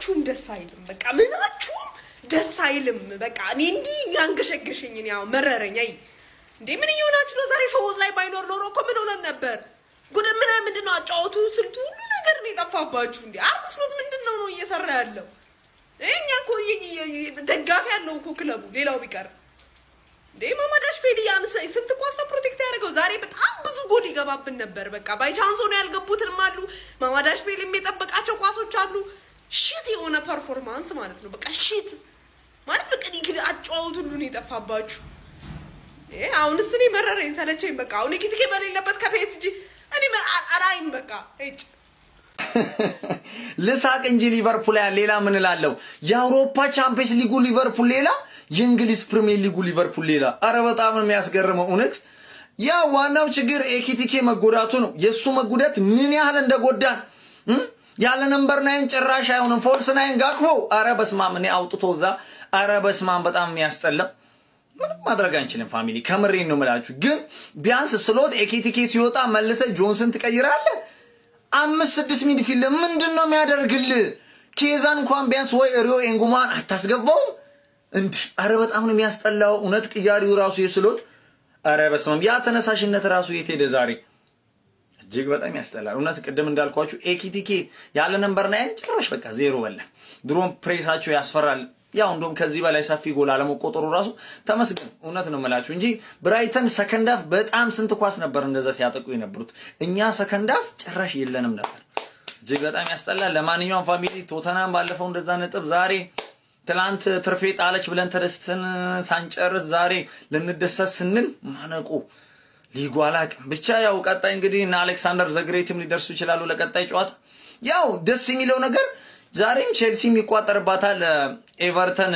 ምናችሁም ደስ አይልም በቃ ምናችሁም ደስ አይልም በቃ እኔ እንዲ ያንገሸገሸኝ ነው ያው መረረኝ አይ እንዴ ምን ይሆናችሁ ነው ዛሬ ሰውዝ ላይ ባይኖር ኖሮ እኮ ምን ሆነን ነበር ጉድ ምንድነው አጫውቱ ስልቱ ሁሉ ነገር ነው የጠፋባችሁ እንዴ አርብስሎት ምንድነው ነው እየሰራ ያለው እኛ እኮ ደጋፊ ያለው እኮ ክለቡ ሌላው ቢቀር እንዴ ማማዳሽ ፌሊያን ስንት ኳስ ፕሮቴክት ያደርገው ዛሬ በጣም ብዙ ጎል ይገባብን ነበር በቃ ባይ ቻንስ ሆነ ያልገቡትም አሉ ማማዳሽ ፌሊም የጠበቃቸው ኳሶች አሉ ሺት የሆነ ፐርፎርማንስ ማለት ነው በቃ ሺት ማለት በቃ ይግድ አጫውቱ ሁሉ ነው የጠፋባችሁ አሁንስ እኔ መረረኝ ሰለቸኝ በቃ አሁን ኪትኬ በሌለበት ከፒኤስጂ እኔ አላይም በቃ እጭ ልሳቅ እንጂ ሊቨርፑል ሌላ ምን እላለሁ የአውሮፓ ቻምፒየንስ ሊጉ ሊቨርፑል ሌላ የእንግሊዝ ፕሪሚየር ሊጉ ሊቨርፑል ሌላ አረ በጣም ነው የሚያስገርመው እውነት ያ ዋናው ችግር ኤኪቲኬ መጎዳቱ ነው የሱ መጉዳት ምን ያህል እንደጎዳን ያለ ነምበር 9 ጭራሽ አይሆንም ፎልስ 9 ጋክቦ አረ በስማም እኔ አውጥቶዛ አረ በስማም በጣም የሚያስጠላ ምንም ማድረግ አንችልም ፋሚሊ ከምሬን ነው የምላችሁ ግን ቢያንስ ስሎት ኤኪቲኬ ሲወጣ መልሰ ጆንሰን ትቀይራለህ 5-6 ሚድፊልድ ምንድነው የሚያደርግልህ ኬዛን እንኳን ቢያንስ ወይ ሪዮ ኤንጉማን አታስገባው እንዴ አረ በጣም ነው የሚያስጠላው እውነት ቅያሪው ራሱ የስሎት አረ በስማም ያ ተነሳሽነት ራሱ የት ሄደ ዛሬ እጅግ በጣም ያስጠላል እውነት ቅድም እንዳልኳችሁ ኤኪቲኬ ያለ ነምበር 9 ጭራሽ በቃ ዜሮ በለ ድሮም ፕሬሳቸው ያስፈራል ያው እንደውም ከዚህ በላይ ሰፊ ጎል አለመቆጠሩ ራሱ ተመስገን እውነት ነው የምላችሁ እንጂ ብራይተን ሰከንድ ሃፍ በጣም ስንት ኳስ ነበር እንደዛ ሲያጠቁ የነበሩት እኛ ሰከንድ ሃፍ ጭራሽ የለንም ነበር እጅግ በጣም ያስጠላል ለማንኛውም ፋሚሊ ቶተናም ባለፈው እንደዛ ነጥብ ዛሬ ትላንት ትርፌ ጣለች ብለን ተደስተን ሳንጨርስ ዛሬ ልንደሰት ስንል ማነቁ ሊጓላቅ ብቻ ያው ቀጣይ እንግዲህ እና አሌክሳንደር ዘግሬትም ሊደርሱ ይችላሉ ለቀጣይ ጨዋታ ያው ደስ የሚለው ነገር ዛሬም ቼልሲ የሚቋጠርባታል ኤቨርተን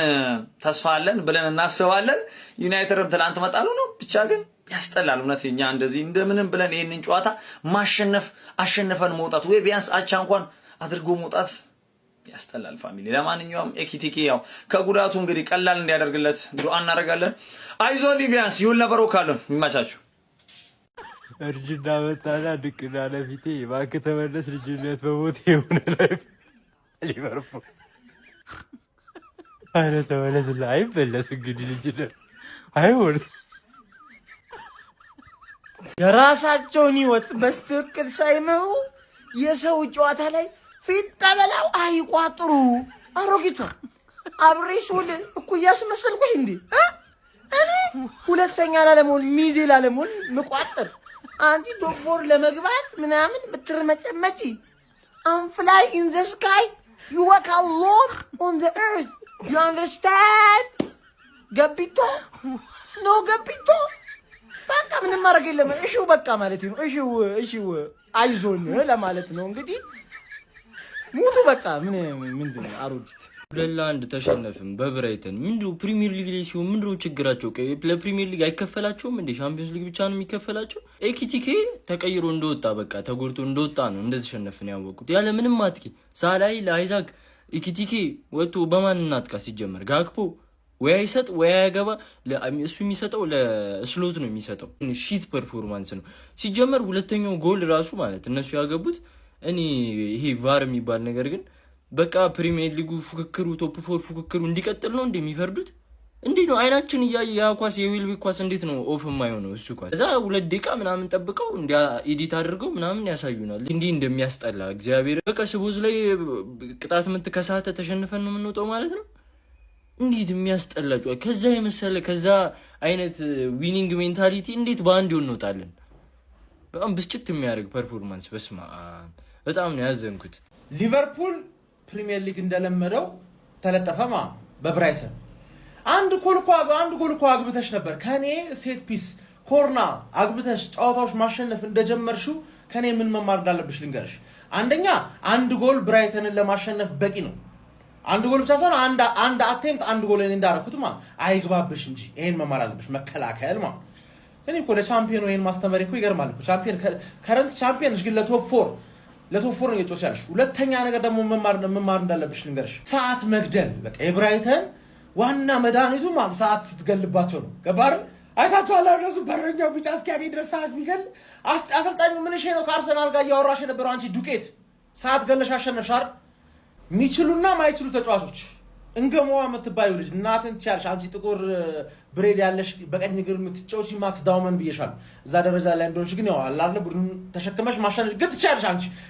ተስፋ አለን ብለን እናስባለን ዩናይትድም ትላንት መጣሉ ነው ብቻ ግን ያስጠላል እውነትኛ እንደዚህ እንደምንም ብለን ይሄንን ጨዋታ ማሸነፍ አሸነፈን መውጣት ወይ ቢያንስ አቻ እንኳን አድርጎ መውጣት ያስጠላል ፋሚሊ ለማንኛውም ኤኪቲኬ ያው ከጉዳቱ እንግዲህ ቀላል እንዲያደርግለት ዱአ እናደርጋለን አይዞ ሊቪያንስ ይሁን ነበረው ካለን ይማቻችሁ እርጅና መጣና ድቅና ለፊቴ ባክ ተመለስ ልጅነት በሞት የሆነ ላይፍ ሊቨርፑል አረ ተመለስ ላይ በለስ እንግዲህ ልጅነት አይሆን የራሳቸውን ህይወት በስትክክል ሳይመሩ የሰው ጨዋታ ላይ ፊት ተበላው አይቋጥሩ አሮጊቷ አብሬሱል እኩያስ መሰልኩሽ እንዴ እኔ ሁለተኛ ላለመሆን ሚዜ ላለመሆን መቋጠር አንቺ ዶክተር ለመግባት ምናምን ምትርመጨመጪ I'm fly in the sky you walk alone on the earth you understand ገቢቶ no ገቢቶ በቃ ምንም ማድረግ የለም እሺው በቃ ማለት ነው እሺው አይዞን ለማለት ነው እንግዲህ ሙቱ በቃ ምንድነው አሮጊት ለላንድ ተሸነፍም በብራይተን ምንድነው ፕሪሚየር ሊግ ላይ ሲሆን ምንድነው ችግራቸው ለፕሪሚየር ሊግ አይከፈላቸውም እንዴ ሻምፒዮንስ ሊግ ብቻ ነው የሚከፈላቸው ኤኪቲኬ ተቀይሮ እንደወጣ በቃ ተጎርቶ እንደወጣ ነው እንደተሸነፈን ያወቁት ያለ ምንም አጥቂ ሳላይ ለአይዛክ ኤኪቲኬ ወጥቶ በማን እናጥቃ ሲጀመር ጋክፖ ወይ አይሰጥ ወይ ያገባ እሱ የሚሰጠው ለስሎት ነው የሚሰጠው ሺት ፐርፎርማንስ ነው ሲጀመር ሁለተኛው ጎል ራሱ ማለት እነሱ ያገቡት እኔ ይሄ ቫር የሚባል ነገር ግን በቃ ፕሪሚየር ሊጉ ፉክክሩ ቶፕ 4 ፉክክሩ እንዲቀጥል ነው እንደሚፈርዱት እንዴ ነው አይናችን ያ ኳስ የዊልቢ ኳስ እንዴት ነው ኦፍ የማይሆነው እሱ ኳስ እዛ 2 ደቂቃ ምናምን ጠብቀው እንዲያ ኤዲት አድርገው ምናምን ያሳዩናል እንዴ እንደሚያስጠላ እግዚአብሔር በቃ ስቦዝ ላይ ቅጣት ምትከሳተ ተሸንፈን ነው የምንወጣው ማለት ነው እንዴት የሚያስጠላጭ ከዛ የመሰለ ከዛ አይነት ዊኒንግ ሜንታሊቲ እንዴት ባንድ እንወጣለን በጣም ብስጭት የሚያደርግ ፐርፎርማንስ በስማ በጣም ነው ያዘንኩት ሊቨርፑል ፕሪሚየር ሊግ እንደለመደው ተለጠፈማ በብራይተን አንድ ጎል እኮ አግብተሽ ነበር ከኔ ሴት ፒስ ኮርና አግብተሽ ጨዋታዎች ማሸነፍ እንደጀመርሽው ከኔ ምን መማር እንዳለብሽ ልንገርሽ አንደኛ አንድ ጎል ብራይተንን ለማሸነፍ በቂ ነው አንድ ጎል ብቻ ሳይሆን አንድ አቴምፕት አንድ ጎል እኔ እንዳረኩት አይግባብሽ እንጂ ይሄን መማር አለብሽ መከላከል እኔ እኮ ለቻምፒዮን ይሄን ማስተማር እኮ ይገርማል እኮ ቻምፒዮን ከረንት ቻምፒዮን ግን ለቶፕ 4 ነው እየጮሻልሽ ሁለተኛ ነገር ደግሞ መማር እንዳለብሽ ልንገርሽ ሰዓት መግደል በቃ የብራይተን ዋና መድኃኒቱ ሰዓት ትገልባቸው ነው ገባር አይታችኋል እነሱ በረኛው ብቻ እስኪያገኝ ድረስ ሰዓት ሚገል አሰልጣኙ ምን እሺ ነው ከአርሰናል ጋር ያወራሽ የነበረው አንቺ ዱቄት ሰዓት ገለሽ አሸነፍሽ አይደል ሚችሉና ማይችሉ ተጫዋቾች እንገሞዋ የምትባዩ ልጅ እናትን ትቻለሽ አንቺ ጥቁር ብሬድ ያለሽ በቀኝ እግር የምትጫወቺ ማክስ ዳውመን ብዬሻለሁ። እዛ ደረጃ ላይ እንደሆንሽ ግን ያው አላለ ቡድን ተሸክመሽ ማሻነፍ ግን ትቻለሽ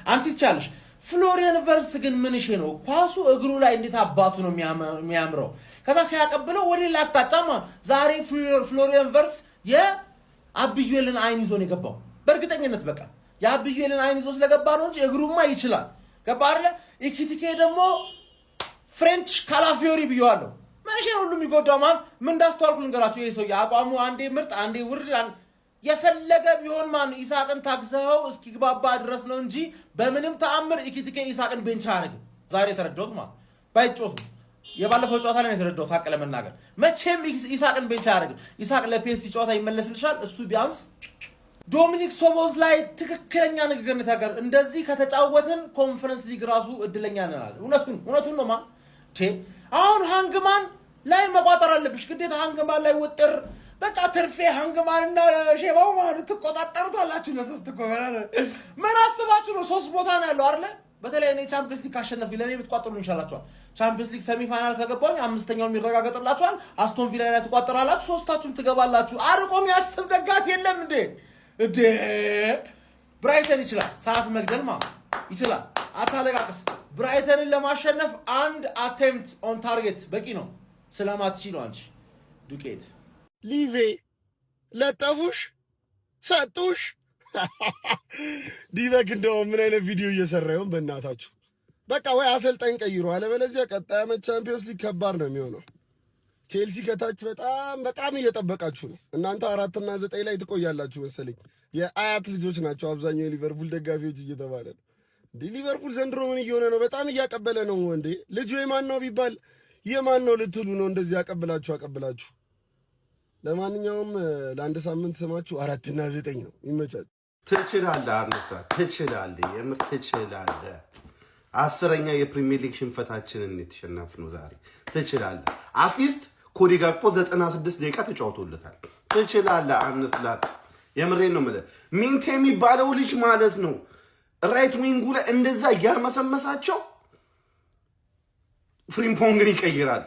አንቺ ትቻለሽ። ፍሎሪያን ቨርትስ ግን ምን እሺ ነው ኳሱ እግሩ ላይ እንዴት አባቱ ነው የሚያምረው። ከዛ ሲያቀብለው ወደ ሌላ አቅጣጫማ ዛሬ ፍሎሪያን ቨርትስ የአብዩኤልን አይን ይዞ ነው የገባው። በእርግጠኝነት በቃ የአብዩኤልን አይን ይዞ ስለገባ ነው እንጂ እግሩማ ይችላል። ገባ አይደለ? ኢኪቲኬ ደግሞ ፍሬንች ካላፊዮሪ ብየዋለሁ። ማንሽ ነው ሁሉ የሚጎዳው ማን ምን እንዳስተዋልኩ ልንገራችሁ። ይሄ ሰው ያቋሙ አንዴ ምርጥ አንዴ ውርድ የፈለገ ቢሆን ማን ኢሳቅን ታግዘው እስኪግባባ ድረስ ነው እንጂ በምንም ተአምር ኢኪቲኬ ኢሳቅን ቤንች አያደርግም። ዛሬ ተረዳሁት ማለት ባይጮቱ የባለፈው ጨዋታ ላይ የተረዳሁት ሀቅ ለመናገር መቼም ኢሳቅን ቤንች አያደርግም። ኢሳቅ ለፒኤስጂ ጨዋታ ይመለስልሻል። እሱ ቢያንስ ዶሚኒክ ሶቦዝ ላይ ትክክለኛ ንግግር ነታገር እንደዚህ ከተጫወትን ኮንፈረንስ ሊግ ራሱ እድለኛ ነናል። እውነቱን ነው ማን አሁን ሃንግማን ላይ መቋጠር አለብሽ ግዴታ። ሃንግማን ላይ ወጥር በቃ ትርፌ ሃንግማንና ሼባው ማለት ተቆጣጣሩታላችሁ። ለሶስት ኮራለ ምን አስባችሁ ነው? 3 ቦታ ነው ያለው አይደል? በተለይ እኔ ቻምፒየንስ ሊግ ካሸነፍኩ ለኔ ብትቋጥሩ ይሻላችኋል። ቻምፒየንስ ሊግ ሴሚ ፋይናል ከገባኝ አምስተኛው የሚረጋገጥላችኋል። አስቶን ቪላ ላይ ተቋጥራላችሁ፣ ሶስታችሁም ትገባላችሁ። አርቆም ያስብ ደጋፊ የለም እንዴ? ብራይተን ይችላል ሰዓት መግደል ማለት ይችላል። አታለቃቅስ። ብራይተንን ለማሸነፍ አንድ አቴምፕት ኦን ታርጌት በቂ ነው። ስለማትቺ ነው አንቺ ዱቄት ሊቬ ለጠፉሽ ሰጡሽ። ዲበክ እንደው ምን አይነት ቪዲዮ እየሰራ ይሆን በእናታችሁ? በቃ ወይ አሰልጣኝ ቀይሩ፣ አለበለዚያ ቀጣይ ዓመት ቻምፒየንስ ሊግ ከባድ ነው የሚሆነው። ቼልሲ ከታች በጣም እየጠበቃችሁ ነው። እናንተ 4 እና 9 ላይ ትቆያላችሁ መሰለኝ። የአያት ልጆች ናቸው አብዛኛው የሊቨርፑል ደጋፊዎች እየተባለ ነው። እንዴ ሊቨርፑል ዘንድሮ ምን እየሆነ ነው? በጣም እያቀበለ ነው እንዴ። ልጁ የማን ነው ቢባል የማን ነው ልትሉ ነው እንደዚህ አቀብላችሁ። ለማንኛውም ለአንድ ሳምንት ስማችሁ 4 እና 9 ነው። ይመቻችሁ። ትችላለህ አርነሳ፣ ትችላለህ፣ የምር ትችላለህ። 10ኛ የፕሪሚየር ሊግ ሽንፈታችንን የተሸነፍነው ዛሬ። ትችላለህ። አትሊስት ኮዲ ጋክፖ 96 ደቂቃ ተጫውቶለታል። ትችላለህ አርነስላት፣ የምሬን ነው የምልህ። ሚንቴ የሚባለው ልጅ ማለት ነው ራይት ዊንጉ ላይ እንደዛ እያርመሰመሳቸው ፍሪምፖንግን ይቀይራል።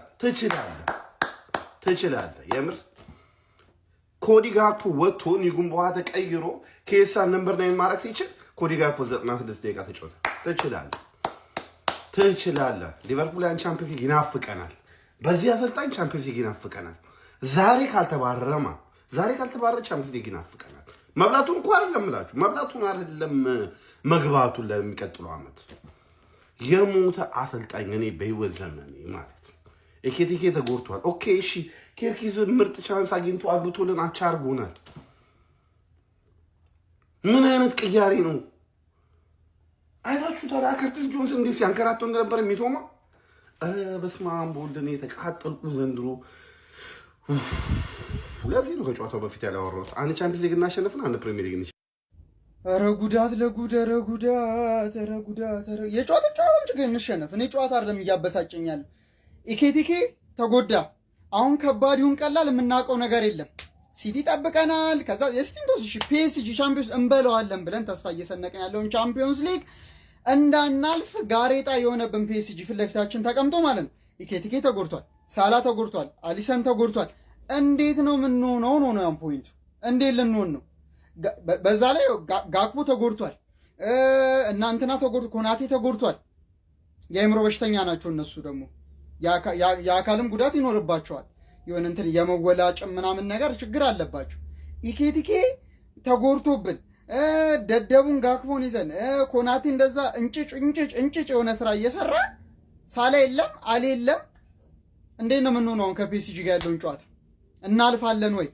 ትችላለህ የምር። ኮዲ ጋክፖ ወጥቶ ኒጉን በኋላ ተቀይሮ ኬሳ ነምበር 9 ማድረግ ሲችል ኮዲ ጋክፖ 96 ደቂቃ ተጫውቷል። ትችላለህ። ሊቨርፑል ያን ቻምፒየንስ ሊግ ይናፍቀናል። በዚህ አሰልጣኝ ቻምፒየንስ ሊግ ይናፍቀናል። ዛሬ ካልተባረረ ቻምፒየንስ ሊግ ይናፍቀናል። መብላቱን እንኳን አይደለም እላችሁ፣ መብላቱን አይደለም መግባቱን ለሚቀጥለው ዓመት የሞተ አሰልጣኝ እኔ በህይወት ዘመኔ ማለት ኤኬቲኬ ተጎድቷል። ኦኬ እሺ፣ ኬርኪዝ ምርጥ ቻንስ አግኝቶ አግብቶልን አቻርጎናል። ምን አይነት ቅያሬ ነው? አይታችሁ ታዲያ ከርቲስ ጆንስ እንዴት ሲያንከራተው እንደነበር የሚቶማ። ኧረ በስመ አብ ወልድ፣ እኔ ተቃጠልኩ ዘንድሮ። ለዚህ ነው ከጨዋታው በፊት ያላወራሁት። አንድ ቻምፒየንስ ሊግ እናሸንፍና አንድ ፕሪሚየር ሊግ እንችላለን። ኧረ ጉዳት የጨዋታውን ችግር እንሸነፍ። እኔ ጨዋታ አይደለም እያበሳጨኛል። ኢኬቲኬ ተጎዳ። አሁን ከባድ ይሁን ቀላል የምናውቀው ነገር የለም። ሲቲ ጠብቀናል። ከዛ የስቲንቶስ ፒኤስጂ ቻምፒዮንስ እንበለዋለን ብለን ተስፋ እየሰነቅን ያለውን ቻምፒዮንስ ሊግ እንዳናልፍ ጋሬጣ የሆነብን ፒኤስጂ ፊት ለፊታችን ተቀምጦ ማለት ነው። ኢኬቲኬ ተጎድቷል፣ ሳላ ተጎድቷል፣ አሊሰን ተጎድቷል። እንዴት ነው የምንሆነው ነው ያን ፖይንቱ። እንዴት ልንሆን ነው? በዛ ላይ ጋክፖ ተጎድቷል፣ እናንተና ተጎድቷል፣ ኮናቴ ተጎድቷል። የአእምሮ በሽተኛ ናቸው እነሱ ደግሞ የአካልም ጉዳት ይኖርባቸዋል። የሆነ እንትን የመወላጭም ምናምን ነገር ችግር አለባቸው። ኢኬቲኬ ተጎድቶብን ደደቡን ጋክፖን ይዘን ኮናቴ እንደዛ እንጭጭ የሆነ ስራ እየሰራ ሳላ የለም አሌ የለም። እንዴት ነው የምንሆነው? አሁን ከፒኤስጂ ጋር ያለውን ጨዋታ እናልፋለን ወይ?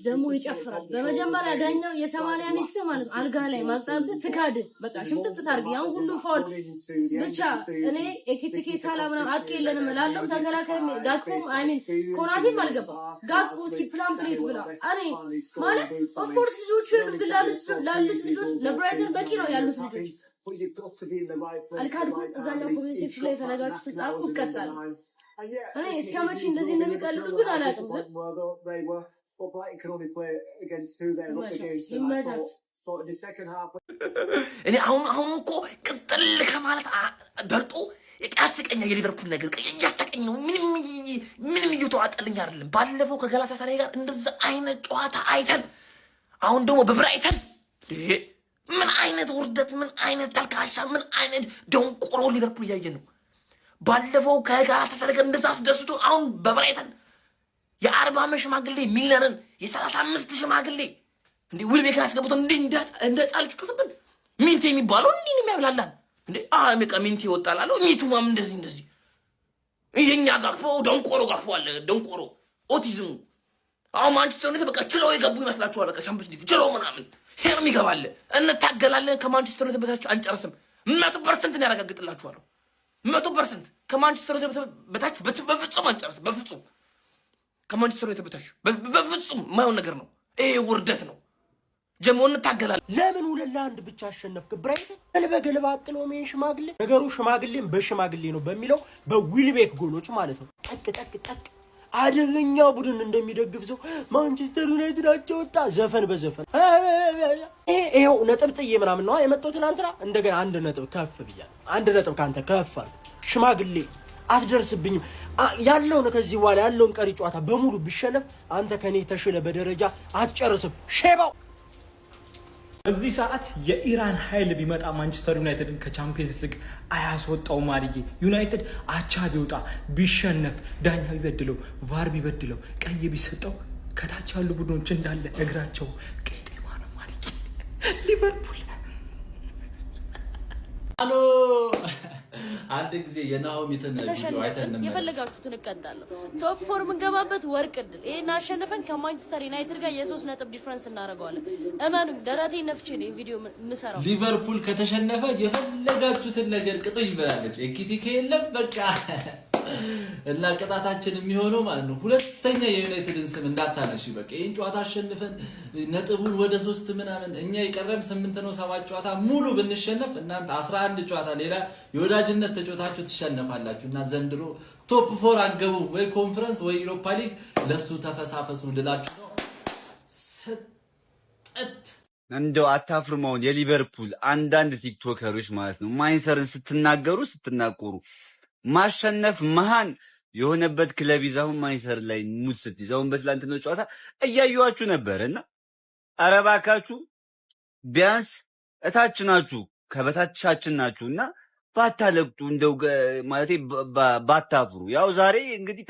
ደግሞ ይጨፍራል። በመጀመሪያ ዳኛው የ80 ሚስት ማለት አልጋ ላይ ማጣት ትካድ በቃ ሽምጥጥ ታርግ ያን ሁሉ ፋውል ብቻ። እኔ ኤኬቲኬ ሳላ ምናምን አጥቂ የለንም እላለሁ። ተከላካይ ጋክፖ አይሚን ኮናቴም አልገባም። ጋክፖ እስኪ ፕላን ፕሌት ብላ እኔ ማለት ኦፍ ኮርስ ልጆቹ ላሉት ልጆች ለብራይተን በቂ ነው ያሉት ልጆች አልካድኩም። እዛኛው ኮሜንት ሴክሽን ላይ ፈለጋችሁ ጻፉ ይቀጣል። እኔ እስከ መቼ እንደዚህ እንደሚቀልሉት ግን አላውቅም። ግን ይመቻችሁ። እኔ አሁን እኮ ቅጥል ከማለት በልጦ ያስቀኛ የሊቨርፑል ነገር ያስቀኝ ነው። ምንም እየተዋጠልኝ አይደለም። ባለፈው ከጋላታሳራይ ጋር እንደዛ አይነት ጨዋታ አይተን አሁን ደግሞ በብራይተን ምን አይነት ውርደት፣ ምን አይነት ተልካሻ፣ ምን አይነት ደንቆሮ ሊቨርፑል እያየን ነው። ባለፈው ከጋላታሳራይ ጋር እንደዛ አስደስቶ አሁን በብራይተን የ40 ዓመት ሽማግሌ ሚሊነርን የ35 ሽማግሌ እንዴ ዊልቤክ አስገብቶ እንደ ጻልጭቱብን ሚንቴ የሚባለው እንዴ ነው የሚያብላላን እንዴ አሜቃ ሚንቴ ወጣላለው ኒቱማም እንደዚህ የኛ ጋር ደንቆሮ ጋርፏል። ደንቆሮ ኦቲዝም አሁን ማንቸስተር ዩናይትድ በቃ ችለው የገቡ ይመስላችኋል? በቃ ሻምፒዮንስ ሊግ ችለው ምናምን ሄርም ይገባል። እንታገላለን ከማንቸስተር ዩናይትድ በታች አንጨርስም። 100% ነው ያረጋግጥላችኋለሁ። 100% ከማንቸስተር ዩናይትድ በታች በፍጹም አንጨርስም። በፍጹም ከማንቸስተር ዩናይትድ በታች በፍጹም የማይሆን ነገር ነው። ይሄ ውርደት ነው። ጀሞ እንታገላለን። ለምን 2-1 ብቻ አሸነፍክ? ብራይተን በገለባ አጥሎ ምን ሽማግሌ ነገሩ ሽማግሌም በሽማግሌ ነው በሚለው በዊልቤክ ጎሎች ማለት ነው። ጠቅ አደገኛ ቡድን እንደሚደግፍ ሰው ማንቸስተር ዩናይትድ አጨውጣ ዘፈን በዘፈን ይሄው ነጥብ ጥዬ ምናምን ነው የመጣው ትናንትና። እንደገና 1 ነጥብ ከፍ ብያለሁ። 1 ነጥብ ካንተ ከፍ አለ። ሽማግሌ አትደርስብኝም ያለው ነው። ከዚህ በኋላ ያለውን ቀሪ ጨዋታ በሙሉ ቢሸነፍ አንተ ከኔ ተሽለ በደረጃ አትጨርስም። ሼባው በዚህ ሰዓት የኢራን ኃይል ቢመጣ ማንቸስተር ዩናይትድን ከቻምፒየንስ ሊግ አያስወጣው። ማሪጌ ዩናይትድ አቻ ቢወጣ ቢሸነፍ ዳኛ ቢበድለው ቫር ቢበድለው ቀይ ቢሰጠው ከታች ያሉ ቡድኖች እንዳለ እግራቸው ቀይጤማ ነው። ማሪጌ ሊቨርፑል አሎ አንድ ጊዜ የናሆሚትን ቪዲዮ አይተን ነበር። የፈለጋችሁትን እቀጣለሁ። ቶፕ 4 ምንገባበት ወርቅ እድል ይሄን አሸንፈን ከማንቸስተር ዩናይትድ ጋር የ3 ነጥብ ዲፈረንስ እናደርገዋለን። እመኑኝ ደረቴ ነፍቼ ነው ቪዲዮ ምሰራው። ሊቨርፑል ከተሸነፈ የፈለጋችሁትን ነገር ቅጡ ይበላለች። ኤኪቲኬ የለም በቃ እና ቅጣታችን የሚሆነው ማለት ነው ሁለተኛ የዩናይትድን ስም እንዳታነሺ። በቃ ይሄን ጨዋታ አሸንፈን ነጥቡን ወደ 3 ምናምን እኛ የቀረም 8 ነው 7 ጨዋታ ሙሉ ብንሸነፍ እናንተ 11 ጨዋታ ሌላ የወዳጅነት ተጫዋታችሁ ትሸነፋላችሁ። እና ዘንድሮ ቶፕ 4 አገቡ ወይ ኮንፈረንስ ወይ ዩሮፓ ሊግ ለሱ ተፈሳፈሱ ልላችሁ ነው። ሰጠት እንደው አታፍርማውን የሊቨርፑል አንዳንድ ቲክቶከሮች ማለት ነው ማንቸስተርን ስትናገሩ ማሸነፍ መሃን የሆነበት ክለብ ይዛው ማንቸስተር ላይ ሙድ ስትይዛው በትላንትናው ጨዋታ እያዩዋችሁ ነበርና አረባካችሁ ቢያንስ እታች ናችሁ ከበታቻችን ናችሁና ባታለቅጡ እንደው ማለቴ ባታፍሩ። ያው ዛሬ እንግዲህ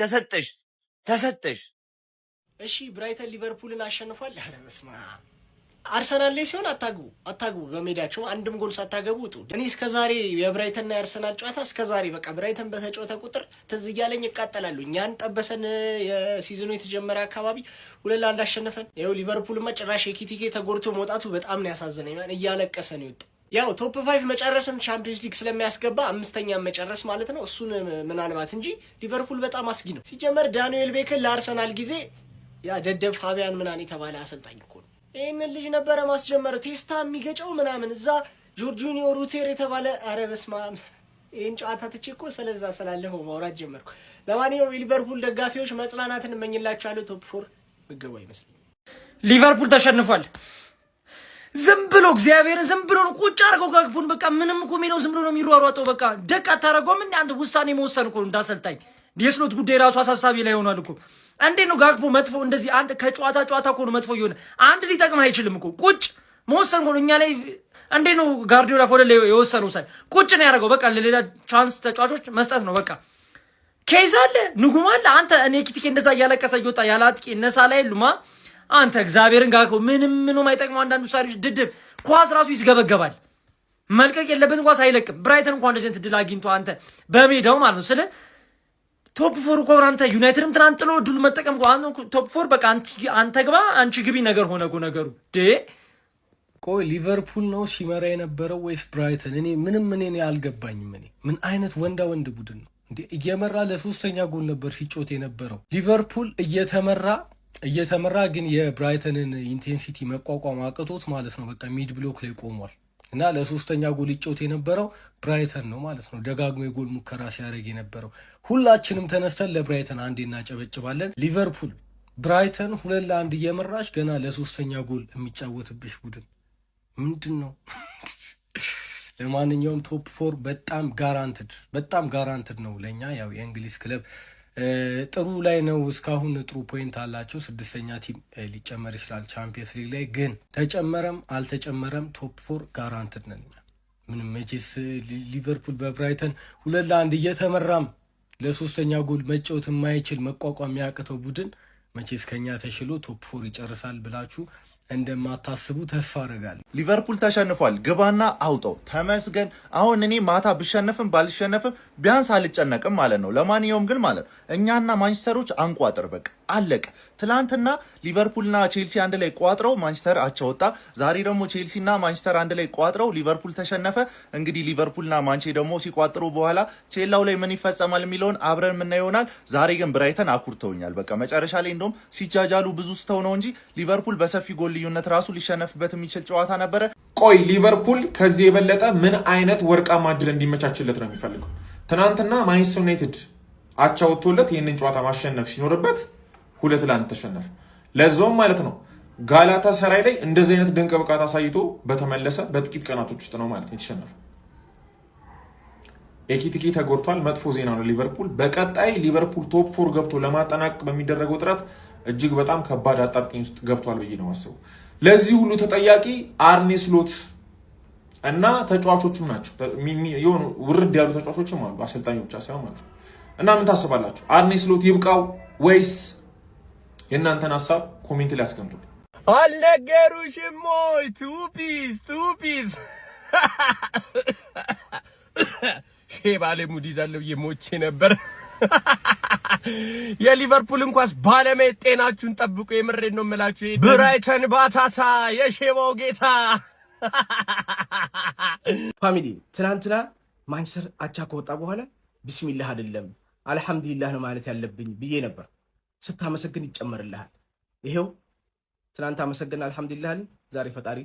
ተሰጠሽ። እሺ ብራይተን ሊቨርፑልን አሸንፏል። ኧረ በስመ አብ አርሰናል ላይ ሲሆን አታግቡ በሜዳቸው አንድም ጎል ሳታገቡ ውጡ። እኔ እስከዛሬ የብራይተንና የአርሰናል ጨዋታ እስከዛሬ በቃ ብራይተን በተጫወተ ቁጥር ትዝ እያለኝ ይቃጠላሉ። እኛን ጠበሰን የሲዝኑ የተጀመረ አካባቢ 2-1 አሸነፈን። ይኸው ሊቨርፑልማ ጭራሽ ኤኪቲኬ ተጎድቶ መውጣቱ በጣም ነው ያሳዘነኝ። ማን እያለቀሰ ነው የወጣው። ያው ቶፕ 5 መጨረስን ቻምፒየንስ ሊግ ስለሚያስገባ 5ኛ መጨረስ ማለት ነው። እሱን ምናልባት እንጂ ሊቨርፑል በጣም አስጊ ነው። ሲጀመር ዳንኤል ቤክን ለአርሰናል ጊዜ ያ ደደብ ፋቢያን ምናን የተባለ አሰልጣኝ እኮ ነው ይሄንን ልጅ ነበረ ማስጀመር ቴስታ የሚገጨው ምናምን እዛ ጆርጂኒዮ ሩቴር የተባለ። ኧረ በስመ አብ ይሄን ጨዋታ ትቼ እኮ ስለዛ ስላለፈው ማውራት ጀመርኩ። ለማንኛውም የሊቨርፑል ደጋፊዎች መጽናናትን እመኝላችኋለሁ። ቶፕ 4 ምገባ ይመስል ሊቨርፑል ተሸንፏል። ዝም ብሎ እግዚአብሔርን ዝም ብሎ ነው ቁጭ አድርገው ጋግፑን በቃ ምንም እኮ ሜዳው ዝም ብሎ ነው የሚሯሯጠው። በቃ ደቅ አታረገውም እንዴ አንተ? ውሳኔ መወሰን እኮ እንዳሰልጣኝ የስሎት ጉዳይ ራሱ አሳሳቢ ላይ ሆኗል እኮ። አንዴ ነው ጋግፖ መጥፎ እንደዚህ አንተ ከጨዋታ እኮ ነው መጥፎ ይሆነ አንድ ሊጠቅም አይችልም እኮ ቁጭ መወሰን እኮ ነው። እኛ ላይ አንዴ ነው ጋርዲዮላ ፎደል የወሰነው ሳይ ቁጭ ነው ያደረገው። በቃ ለሌላ ቻንስ ተጫዋቾች መስጠት ነው በቃ። ኬዝ አለ ንጉም አለ አንተ እኔ ኪቲኬ እንደዛ እያለቀሰ እየወጣ ያላጥቂ እነሳ ላይ ሉማ አንተ እግዚአብሔርን ጋግፖ ምንም አይጠቅመው። አንዳንዱ ሳሪዎች ድድብ ኳስ ራሱ ይስገበገባል። መልቀቅ የለበትም ኳስ አይለቅም። ብራይተን እንኳን እንደዚህ እንትን ድል አግኝቶ አንተ በሜዳው ማለት ነው ስለ ቶፕ 4 እኮ አንተ ዩናይትድም ትናንት ጥሎ ድሉ መጠቀም እኮ ቶፕ 4 በቃ አንተ ግባ አንቺ ግቢ ነገር ሆነ እኮ ነገሩ። ቆይ ሊቨርፑል ነው ሲመራ የነበረው ወይስ ብራይተን? እኔ ምንም አልገባኝም። ምን አይነት ወንድ ቡድን ነው እንዴ? እየመራ ለሶስተኛ ጎል ነበር ሲጮት የነበረው። ሊቨርፑል እየተመራ ግን የብራይተንን ኢንቴንሲቲ መቋቋም አቅቶት ማለት ነው በቃ ሚድ ብሎክ ላይ ቆሟል። እና ለሶስተኛ ጎል ይጮት የነበረው ብራይተን ነው ማለት ነው። ደጋግሞ የጎል ሙከራ ሲያደርግ የነበረው ሁላችንም ተነስተን ለብራይተን አንዴ እናጨበጭባለን። ሊቨርፑል ብራይተን 2-1 እየመራች ገና ለሶስተኛ ጎል የሚጫወትብሽ ቡድን ምንድነው? ለማንኛውም ቶፕ 4 በጣም ጋራንትድ ነው ለኛ። ያው የእንግሊዝ ክለብ ጥሩ ላይ ነው እስካሁን ጥሩ ፖይንት አላቸው። 6ኛ ቲም ሊጨመር ይችላል ቻምፒየንስ ሊግ ላይ ግን ተጨመረም አልተጨመረም ቶፕ 4 ጋራንትድ ነን። ምንም መቼስ ሊቨርፑል በብራይተን 2-1 እየተመራም ለሶስተኛ ጎል መጫወት የማይችል መቋቋም የሚያቅተው ቡድን መቼስ ከኛ ተሽሎ ቶፕ 4 ይጨርሳል ብላችሁ እንደማታስቡ ተስፋ አደርጋለሁ። ሊቨርፑል ተሸንፏል፣ ግባና አውጣው ተመስገን። አሁን እኔ ማታ ብሸነፍም ባልሸነፍም ቢያንስ አልጨነቅም ማለት ነው። ለማንኛውም ግን ማለት እኛና ማንቸስተሮች አንቋጥር፣ በቃ አለቀ። ትላንትና ሊቨርፑልና ቼልሲ አንድ ላይ ቋጥረው ማንቸስተር አቻ ወጣ። ዛሬ ደግሞ ቼልሲና ማንቸስተር አንድ ላይ ቋጥረው ሊቨርፑል ተሸነፈ። እንግዲህ ሊቨርፑልና ማንቼ ደግሞ ሲቋጥሩ በኋላ ቼላው ላይ ምን ይፈጸማል የሚለውን አብረን የምናየው ይሆናል። ዛሬ ግን ብራይተን አኩርተውኛል። በቃ መጨረሻ ላይ እንደውም ሲጃጃሉ ብዙ ስተው ነው እንጂ ሊቨርፑል በሰፊ ጎል ልዩነት ራሱ ሊሸነፍበት የሚችል ጨዋታ ነበረ። ቆይ ሊቨርፑል ከዚህ የበለጠ ምን አይነት ወርቃማ ድል እንዲመቻችለት ነው የሚፈልገው? ትናንትና ማንቸስተር ዩናይትድ አቻ ወጥቶለት ይህንን ጨዋታ ማሸነፍ ሲኖርበት 2-1 ተሸነፈ። ለዛውም ማለት ነው ጋላታ ሰራይ ላይ እንደዚህ አይነት ድንቅ ብቃት አሳይቶ በተመለሰ በጥቂት ቀናቶች ውስጥ ነው ማለት ነው የተሸነፈው። ኤኪቲኬ ተጎድቷል። መጥፎ ዜና ነው ሊቨርፑል። በቀጣይ ሊቨርፑል ቶፕ 4 ገብቶ ለማጠናቀቅ በሚደረገው ጥረት እጅግ በጣም ከባድ አጣብቂኝ ውስጥ ገብቷል ብዬ ነው ማስበው። ለዚህ ሁሉ ተጠያቂ አርኔ ስሎት እና ተጫዋቾቹም ናቸው። የሆኑ ውርድ ያሉ ተጫዋቾችም አሉ፣ አሰልጣኙ ብቻ ሳይሆን ማለት ነው። እና ምን ታስባላችሁ? አርኔ ስሎት ይብቃው ወይስ? የእናንተን ሀሳብ ኮሜንት ላይ አስቀምጡ። አልነገሩሽም ወይ? ቱፒስ ሼባሌ ሙድ ይዛለው የሞቼ ነበር። የሊቨርፑል እንኳን ባለመት ጤናችሁን ጠብቁ። የምሬን ነው የምላችሁ። ብራይተን ባታታ የሼባው ጌታ ፋሚሊ ትናንትና ማንቸስተር አቻ ከወጣ በኋላ ቢስሚላህ አይደለም አልሐምዱሊላህ ነው ማለት ያለብኝ ብዬ ነበር። ስታመሰግን ይጨመርልሃል። ይሄው ትናንት አመሰግን አልሐምዱሊላህ አለ። ዛሬ ፈጣሪ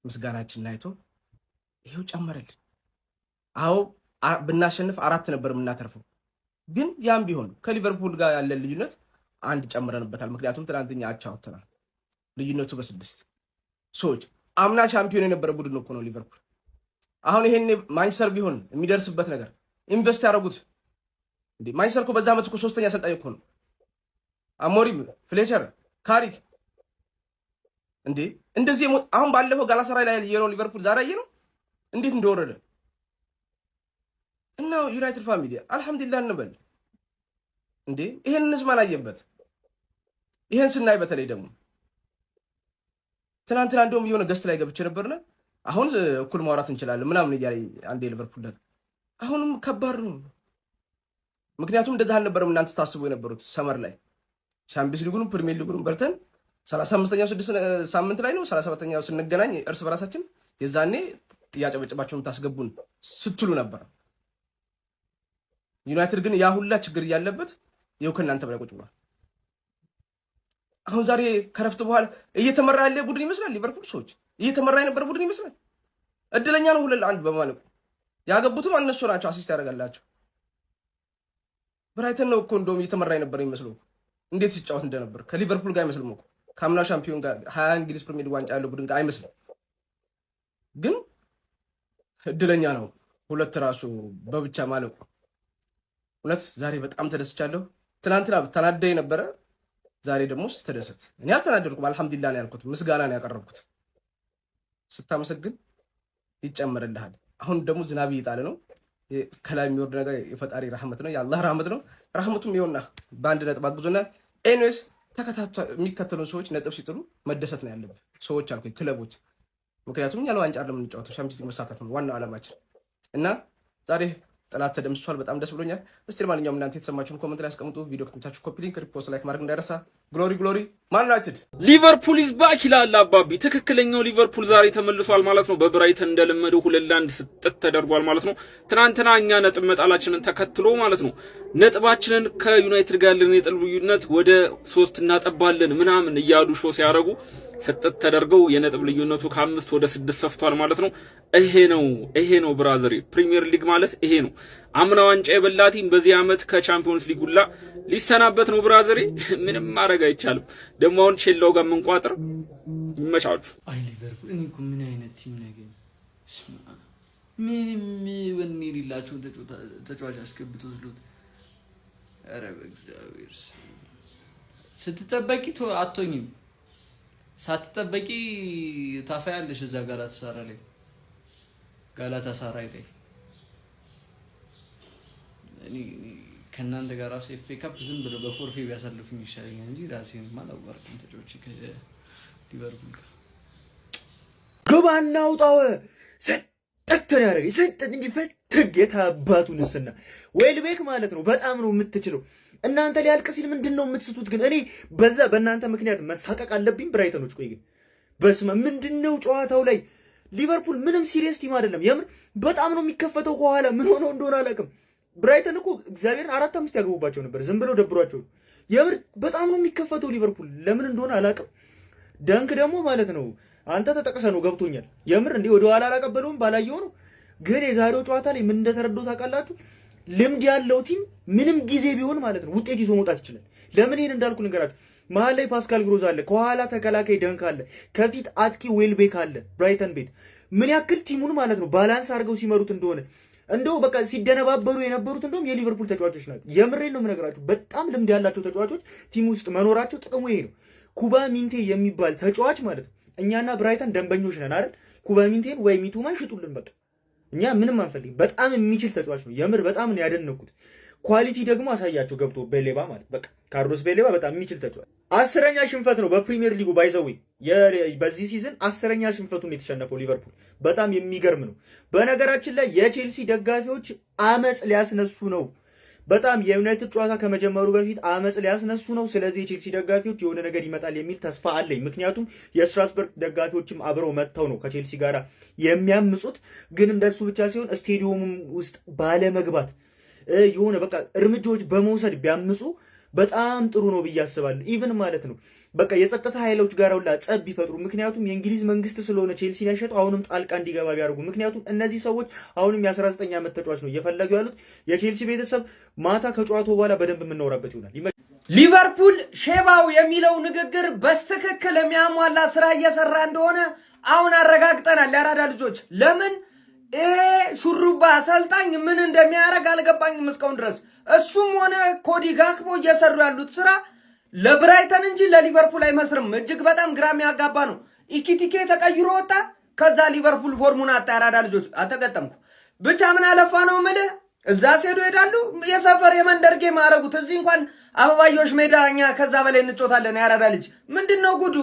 ምስጋናችንን አይቶ ይሄው ጨመረልን። አዎ ብናሸንፍ 4 ነበር የምናተርፈው፣ ግን ያም ቢሆን ከሊቨርፑል ጋር ያለ ልዩነት 1 ጨምረንበታል። ምክንያቱም ትናንትኛ አቻ ወጥተናል። ልዩነቱ በ6 ሰዎች አምና ሻምፒዮን የነበረ ቡድን እኮ ነው ሊቨርፑል። አሁን ይሄን ማንቸስተር ቢሆን የሚደርስበት ነገር ኢንቨስት ያደረጉት እንዴ ማንቸስተር እኮ በዛ ዓመት እኮ 3ኛ አሰልጣኝ እኮ ነው። አሞሪም፣ ፍሌቸር፣ ካሪክ እንዴ እንደዚህ አሁን ባለፈው ጋላታሳራይ ላይ የኖ ሊቨርፑል ዛሬ ነው እንዴት እንደወረደ እና ዩናይትድ ፋሚሊ አልሐምዱሊላህ እንበል እንዴ። ይሄንንስ ማን አየበት? ይሄን ስናይ በተለይ ደግሞ ትናንትና እንደውም የሆነ ገስት ላይ ገብቼ ነበርና አሁን እኩል ማውራት እንችላለን ምናምን እያለኝ አንዴ ሊቨርፑል ላይ አሁንም ከባድ ነው። ምክንያቱም እንደዛ አልነበረም እናንተ ታስቡ የነበሩት ሰመር ላይ ሻምፒዮንስ ሊጉን ፕሪሚየር ሊጉን በርተን 35ኛው 6 ሳምንት ላይ ነው 37ኛው ስንገናኝ እርስ በራሳችን የዛኔ ያጨበጨባቸውን ታስገቡን ስትሉ ነበር። ዩናይትድ ግን ያ ሁላ ችግር ያለበት ይኸው ከእናንተ በላይ ቁጭ ብሏል። አሁን ዛሬ ከረፍት በኋላ እየተመራ ያለ ቡድን ይመስላል ሊቨርፑል። ሰዎች እየተመራ የነበረ ቡድን ይመስላል። እድለኛ ነው 2-1 በማለቁ። ያገቡትም እነሱ ናቸው፣ አሲስት ያደርጋላቸው። ብራይተን ነው እኮ እንደውም እየተመራ የነበረ ይመስለው እንዴት ሲጫወት እንደነበር ከሊቨርፑል ጋር አይመስልም እኮ ከአምና ሻምፒዮን ጋር 20 እንግሊዝ ፕሪሚየር ሊግ ዋንጫ ያለው ቡድን ጋር አይመስልም። ግን እድለኛ ነው 2 ራሱ በብቻ ማለቁ። እውነት ዛሬ በጣም ተደስቻለሁ። ትናንትና ተናደይ ነበረ፣ ዛሬ ደግሞ ተደሰት። እኔ አልተናደድኩም፣ አልሐምዱሊላህ ነው ያልኩት፣ ምስጋና ነው ያቀረብኩት። ስታመሰግን ይጨመርልሃል። አሁን ደግሞ ዝናብ እየጣለ ነው። ከላይ የሚወርድ ነገር የፈጣሪ ረህመት ነው፣ የአላህ ረህመት ነው። ረህመቱም ይኸውና በአንድ ነጥብ አግዞና ኤኒዌይስ የሚከተሉን ሰዎች ነጥብ ሲጥሉ መደሰት ነው ያለብን ሰዎች አልኩኝ፣ ክለቦች። ምክንያቱም ያለው ዋንጫ ለምንጫወተው ሻምፒዮንስ ሊግ መሳተፍ ነው ዋናው ዓላማችን እና ዛሬ ጥላት ተደምስሷል። በጣም ደስ ብሎኛል። እስቲ ለማንኛውም እናንተ የተሰማችሁን ኮሜንት ላይ አስቀምጡ። ቪዲዮ ከተመቻችሁ ኮፒ ሊንክ፣ ሪፖስት፣ ላይክ ማድረግ እንዳይረሳ። ግሎሪ ግሎሪ ማን ዩናይትድ! ሊቨርፑል ኢዝ ባክ ይላል አባቢ። ትክክለኛው ሊቨርፑል ዛሬ ተመልሷል ማለት ነው። በብራይተን እንደለመደው 2-1 ስጥት ተደርጓል ማለት ነው። ትናንትና እኛ ነጥብ መጣላችንን ተከትሎ ማለት ነው ነጥባችንን ከዩናይትድ ጋር ያለን የነጥብ ልዩነት ወደ 3 እናጠባለን ምናምን እያሉ ሾው ሲያደርጉ ሰጠት ተደርገው የነጥብ ልዩነቱ ከ5 ወደ 6 ሰፍቷል ማለት ነው። ይሄ ነው ብራዘር ፕሪሚየር ሊግ ማለት ይሄ ነው። አምና ዋንጫ የበላቲም በዚህ አመት ከቻምፒዮንስ ሊግ ሁላ ሊሰናበት ነው ብራዘር። ምንም ማድረግ አይቻልም። ደግሞ አሁን ቼልሲው ጋር መንቋጥር ይመቻችሁ። አይ ሊቨርፑል እኔ ምን አይነት ቲም ነገር ምንም ወኔ የሌላቸው ተጫዋች አስገብቶ ዝሎት ኧረ በእግዚአብሔር ስትጠበቂ አትሆኝም ሳትጠበቂ ታፋያለሽ እዛ ጋላታሳራይ ላይ እኔ ከናንተ ጋር ራሱ ኤፍ ኤ ካፕ ዝም ብለው በፎርፌ ቢያሳልፉኝ ይሻለኛል እንጂ ራሴን ማላወራም ተጫዋች ከሊቨርፑል ጋር ግባና አውጣው ሰጠተን ያረጋይ ሰጠት እንጂ ፈትግ የታባቱንስና ዌልቤክ ማለት ነው በጣም ነው የምትችለው እናንተ ሊያልቅ ሲል ምንድነው የምትስቱት ግን እኔ በዛ በእናንተ ምክንያት መሳቀቅ አለብኝ ብራይተኖች ቆይ ግን በስመ ምንድነው ጨዋታው ላይ ሊቨርፑል ምንም ሲሪየስ ቲም አይደለም የምር በጣም ነው የሚከፈተው ከኋላ ምን ሆኖ እንደሆነ አላውቅም ብራይተን እኮ እግዚአብሔርን 4-5 ያገቡባቸው ነበር ዝም ብለው ደብሯቸው የምር በጣም ነው የሚከፈተው ሊቨርፑል ለምን እንደሆነ አላውቅም ዳንክ ደግሞ ማለት ነው አንተ ተጠቅሰ ነው ገብቶኛል የምር እንዴ ወደ ኋላ አላቀበለውም ባላየው ነው ግን የዛሬው ጨዋታ ላይ ምን እንደተረዳው ታውቃላችሁ ልምድ ያለው ቲም ምንም ጊዜ ቢሆን ማለት ነው ውጤት ይዞ መውጣት ይችላል ለምን ይሄን እንዳልኩ ንገራችሁ መሃል ላይ ፓስካል ግሮዝ አለ ከኋላ ተከላካይ ዳንክ አለ ከፊት አጥቂ ዌልቤክ አለ ብራይተን ቤት ምን ያክል ቲሙን ማለት ነው ባላንስ አድርገው ሲመሩት እንደሆነ እንደው በቃ ሲደነባበሩ የነበሩት እንደውም የሊቨርፑል ተጫዋቾች ናቸው የምሬን ነው የምነግራችሁ በጣም ልምድ ያላቸው ተጫዋቾች ቲም ውስጥ መኖራቸው ጥቅሙ ይሄ ነው ኩባ ሚንቴ የሚባል ተጫዋች ማለት ነው እኛና ብራይተን ደንበኞች ነን አይደል ኩባ ሚንቴን ወይ ሚቱማን ሽጡልን በቃ እኛ ምንም አንፈልግም በጣም የሚችል ተጫዋች ነው የምር በጣም ነው ያደነኩት ኳሊቲ ደግሞ አሳያቸው ገብቶ ቤሌባ ማለት በቃ ካርሎስ ቤሌባ በጣም የሚችል ተጫዋች 10ኛ ሽንፈት ነው በፕሪሚየር ሊጉ ባይዘው በዚህ ሲዝን 10ኛ ሽንፈቱን የተሸነፈው ሊቨርፑል በጣም የሚገርም ነው በነገራችን ላይ የቼልሲ ደጋፊዎች አመጽ ሊያስነሱ ነው በጣም የዩናይትድ ጨዋታ ከመጀመሩ በፊት አመጽ ሊያስነሱ ነው ስለዚህ የቼልሲ ደጋፊዎች የሆነ ነገር ይመጣል የሚል ተስፋ አለኝ ምክንያቱም የስትራስበርግ ደጋፊዎችም አብረው መጥተው ነው ከቼልሲ ጋር የሚያምጹት ግን እንደሱ ብቻ ሲሆን ስቴዲየም ውስጥ ባለ መግባት የሆነ በቃ እርምጃዎች በመውሰድ ቢያምጹ በጣም ጥሩ ነው ብዬ አስባለሁ ኢቭን ማለት ነው በቃ የጸጥታ ኃይሎች ጋር ሁላ ጸብ ቢፈጥሩ ምክንያቱም የእንግሊዝ መንግስት ስለሆነ ቼልሲ ያሸጠው አሁንም ጣልቃ እንዲገባ ቢያደርጉ ምክንያቱም እነዚህ ሰዎች አሁንም የ19 ዓመት ተጫዋች ነው እየፈለጉ ያሉት የቼልሲ ቤተሰብ ማታ ከጨዋታው በኋላ በደንብ የምናወራበት ይሆናል ሊቨርፑል ሼባው የሚለው ንግግር በስተክክል የሚያሟላ ስራ እየሰራ እንደሆነ አሁን አረጋግጠናል ያራዳ ልጆች ለምን ሹሩባ አሰልጣኝ ምን እንደሚያደርግ አልገባኝም እስካሁን ድረስ እሱም ሆነ ኮዲ ጋክፖ እየሰሩ ያሉት ስራ ለብራይተን እንጂ ለሊቨርፑል አይመስርም እጅግ በጣም ግራም ያጋባ ነው ኢኪቲኬ ተቀይሮ ወጣ ከዛ ሊቨርፑል ፎርሙን አጣ ያራዳ ልጆች አተቀጠምኩ ብቻ ምን አለፋ ነው ምልህ እዛ ሲሄዱ ይሄዳሉ የሰፈር የመንደር ጌም አረጉት እዚህ እንኳን አበባዮሽ ሜዳኛ ከዛ በላይ እንጮታለን ያራዳ ልጅ ምንድነው ጉዱ